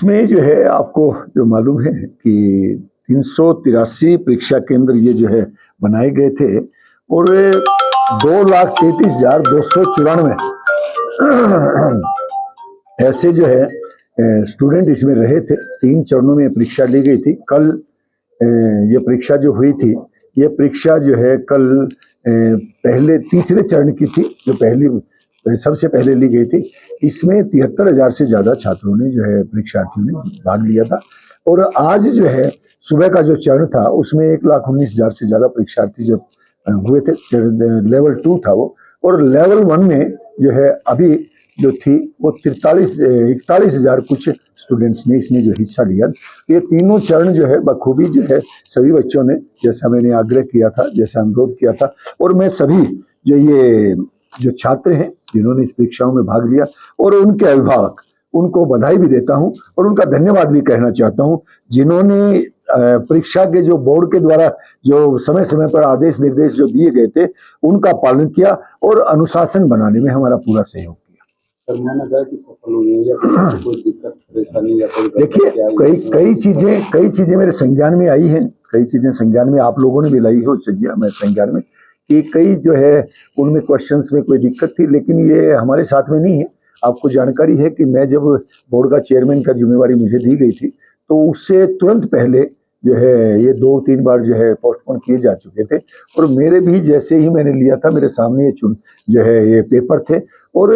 इसमें जो है आपको जो मालूम है कि 383 परीक्षा केंद्र ये जो है बनाए गए थे और 2,33,294 ऐसे जो है स्टूडेंट इसमें रहे थे। 3 चरणों में परीक्षा ली गई थी। कल ये परीक्षा जो हुई थी, ये परीक्षा जो है कल पहले तीसरे चरण की थी, जो सबसे पहले ली गई थी। इसमें 73,000 से ज्यादा छात्रों ने जो है परीक्षार्थियों ने भाग लिया था। और आज जो है सुबह का जो चरण था उसमें 1,19,000 से ज्यादा परीक्षार्थी जो हुए थे। लेवल 2 था वो, और लेवल 1 में जो है अभी जो थी वो 41,000 कुछ स्टूडेंट्स ने इसमें जो हिस्सा लिया। ये तीनों चरण जो है बखूबी जो है सभी बच्चों ने, जैसा मैंने आग्रह किया था, जैसा अनुरोध किया था, और मैं सभी जो छात्र हैं जिन्होंने इस परीक्षाओं में भाग लिया और उनके अभिभावक, उनको बधाई भी देता हूं और उनका धन्यवाद भी कहना चाहता हूं, जिन्होंने परीक्षा के जो बोर्ड के द्वारा जो समय समय पर आदेश निर्देश जो दिए गए थे उनका पालन किया और अनुशासन बनाने में हमारा पूरा सहयोग किया। सफल हुए या कोई दिक्कत परेशानी या कोई? देखिए, कई चीजें मेरे संज्ञान में आई हैं, कई चीजें संज्ञान में आप लोगों ने भी लाई हो चर्चा मैं संज्ञान में, कि कई जो है उनमें क्वेश्चंस में कोई दिक्कत थी, लेकिन ये हमारे साथ में नहीं है। आपको जानकारी है कि मैं जब बोर्ड का चेयरमैन का जिम्मेवारी मुझे दी गई थी तो उससे तुरंत पहले जो है ये 2-3 बार जो है पोस्टपोन किए जा चुके थे, और मेरे भी जैसे ही मैंने लिया था मेरे सामने ये जो है ये पेपर थे, और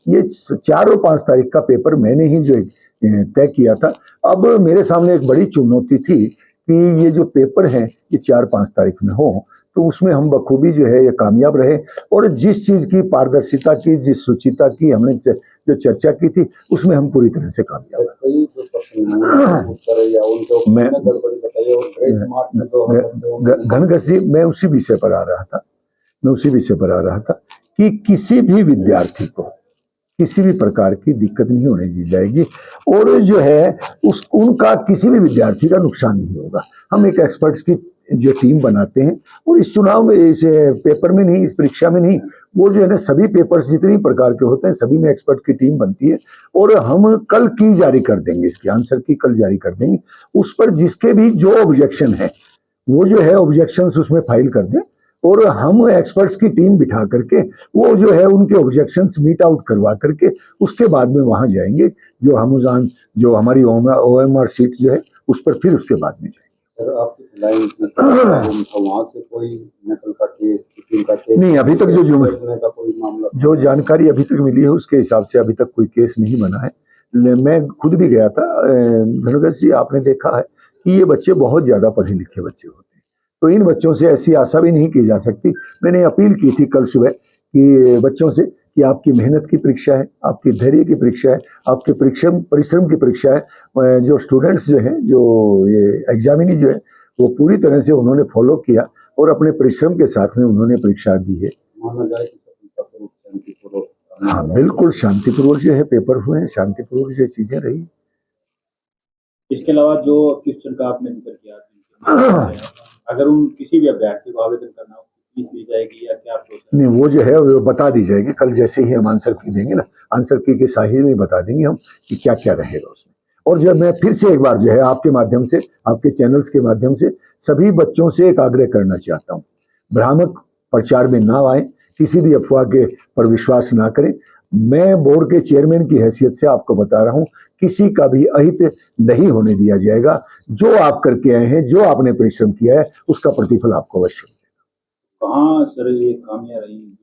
ये 4 और 5 तारीख का पेपर मैंने ही जो तय किया था। अब मेरे सामने एक बड़ी चुनौती थी कि ये जो पेपर है ये 4-5 तारीख में हो, तो उसमें हम बखूबी जो है ये कामयाब रहे, और जिस चीज की पारदर्शिता की, जिस सुचिता की हमने जो चर्चा की थी उसमें हम पूरी तरह से कामयाब रहे। घनघसी मैं उसी विषय पर आ रहा था कि किसी भी विद्यार्थी को किसी भी प्रकार की दिक्कत नहीं होने दी जाएगी, और जो है उनका किसी भी विद्यार्थी का नुकसान नहीं होगा। हम एक एक्सपर्ट्स की जो टीम बनाते हैं, और इस चुनाव में, इस पेपर में नहीं, इस परीक्षा में नहीं, वो जो है ना सभी पेपर्स जितनी प्रकार के होते हैं सभी में एक्सपर्ट की टीम बनती है, और हम कल की जारी कर देंगे, इसकी आंसर की कल जारी कर देंगे। उस पर जिसके भी जो ऑब्जेक्शन है वो जो है ऑब्जेक्शंस उसमें फाइल कर दें, और हम एक्सपर्ट्स की टीम बिठा करके वो जो है उनके ऑब्जेक्शंस मीट आउट करवा करके उसके बाद में वहां जाएंगे, जो हम जो हमारी OMR सीट जो है उस पर, फिर उसके बाद में जाएंगे। वहां से कोई नकल का केस नहीं, अभी तक जो जानकारी अभी तक मिली है उसके हिसाब से अभी तक कोई केस नहीं बना है। मैं खुद भी गया था घनघस जी, आपने देखा है कि ये बच्चे बहुत ज्यादा पढ़े लिखे बच्चे होते हैं, तो इन बच्चों से ऐसी आशा भी नहीं की जा सकती। मैंने अपील की थी कल सुबह कि बच्चों से कि आपकी मेहनत की परीक्षा है, आपकी धैर्य की परीक्षा है, आपके परिश्रम की परीक्षा है। जो स्टूडेंट्स जो हैं, जो ये एग्जामिनी जो है वो पूरी तरह से उन्होंने फॉलो किया और अपने परिश्रम के साथ में उन्होंने परीक्षा दी है। हाँ, बिल्कुल शांतिपूर्वक जो है पेपर हुए हैं, शांतिपूर्वक जो चीजें रही। इसके अलावा जो क्वेश्चन का आपने जिक्र किया, अगर उन किसी भी अभ्यर्थी को आवेदन करना हो फीस ली जाएगी या क्या? नहीं, वो जो है वो बता दी जाएगी कल, जैसे ही हम आंसर की देंगे ना, आंसर की के साहिल में बता देंगे हम कि क्या क्या रहेगा उसमें। और जब मैं फिर से एक बार जो है आपके माध्यम से, आपके चैनल्स के माध्यम से सभी बच्चों से एक आग्रह करना चाहता हूँ, भ्रामक प्रचार में ना आए, किसी भी अफवाह के पर विश्वास ना करें। मैं बोर्ड के चेयरमैन की हैसियत से आपको बता रहा हूं, किसी का भी अहित नहीं होने दिया जाएगा। जो आप करके आए हैं, जो आपने परिश्रम किया है, उसका प्रतिफल आपको अवश्य मिलेगा। कहां सर ये खामियां रही?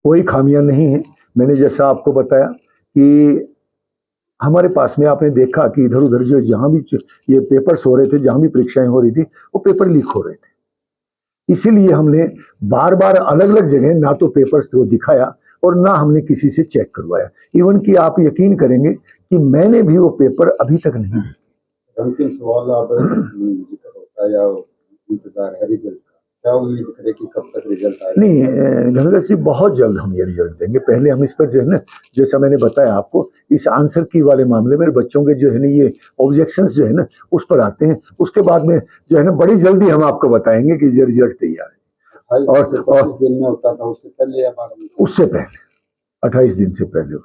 कोई खामियां नहीं है। मैंने जैसा आपको बताया कि हमारे पास में आपने देखा कि इधर उधर जो जहां भी ये पेपर्स हो रहे थे, जहां भी परीक्षाएं हो रही थी, वो पेपर लीक हो रहे थे। इसीलिए हमने बार बार अलग अलग जगह ना तो पेपर्स को दिखाया और ना हमने किसी से चेक करवाया। इवन कि आप यकीन करेंगे कि मैंने भी वो पेपर अभी तक नहीं देखे। अंतिम सवाल आप होता है या इंतजार है रिजल्ट का, क्या उम्मीद करें कि कब तक रिजल्ट आएगा? नहीं, घनघस जी, बहुत जल्द हम ये रिजल्ट देंगे। पहले हम इस पर जो है ना, जैसा मैंने बताया आपको, इस आंसर की वाले मामले में बच्चों के जो है ना ये ऑब्जेक्शंस जो है ना उस पर आते हैं, उसके बाद में जो है ना बड़ी जल्दी हम आपको बताएंगे कि ये रिजल्ट तैयार है। और दिन में होता था, उससे पहले या बाद में? उससे पहले 28 दिन से पहले।